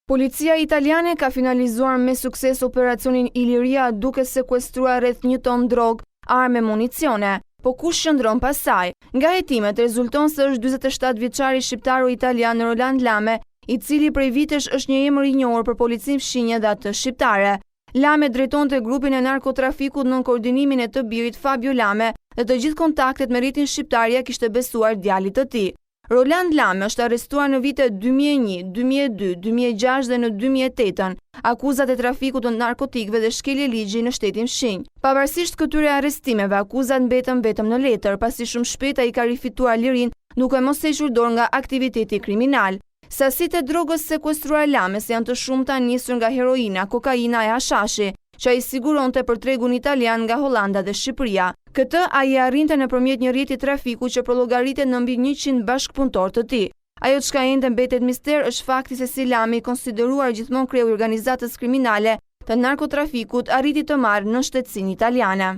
Policia italiane ka finalizuar me sukses operacionin Iliria duke sekuestruar rreth 1 ton drogë, armë e municione, po kush qëndron pas saj? Nga hetimet rezulton se është 47 vjeçari shqiptaro italian Roland Lame, i cili prej vitesh është një emër i njohur për policinë fshinje dhe atë shqiptare. Lame drejtonte grupin e narkotrafikut nën koordinimin e të birit Fabio Lame dhe të gjithë kontaktet me rritin shqiptar ja kishte besuar djalit të tij. Roland Lame është arrestuar në vitet 2001, 2002, 2006 dhe në 2008, akuzat e trafikut të narkotikëve dhe shkelje ligji në shtetin fshinj. Pavarësisht këtyre arrestimeve, akuzat mbetën vetëm në letër, pasi shumë shpejt ai ka rifituar lirinë duke mos hequr dorë nga aktiviteti kriminal. Sasitë e drogës sekuestruar Lames janë të shumta, nisur nga heroina, kokaina e hashashi, që ai siguronte për tregun italian nga Hollanda dhe Shqipëria. Këtë ai arrinte nëpërmjet një rrjeti trafiku që prologaritet në mbi 100 bashkëpunëtor të tij. Ajo çka ende mbetet mister është fakti se si Lami, konsideruar gjithmonë kreu i organizatës kriminale të narkotrafikut, arriti të marrë në shtetësinë italiane.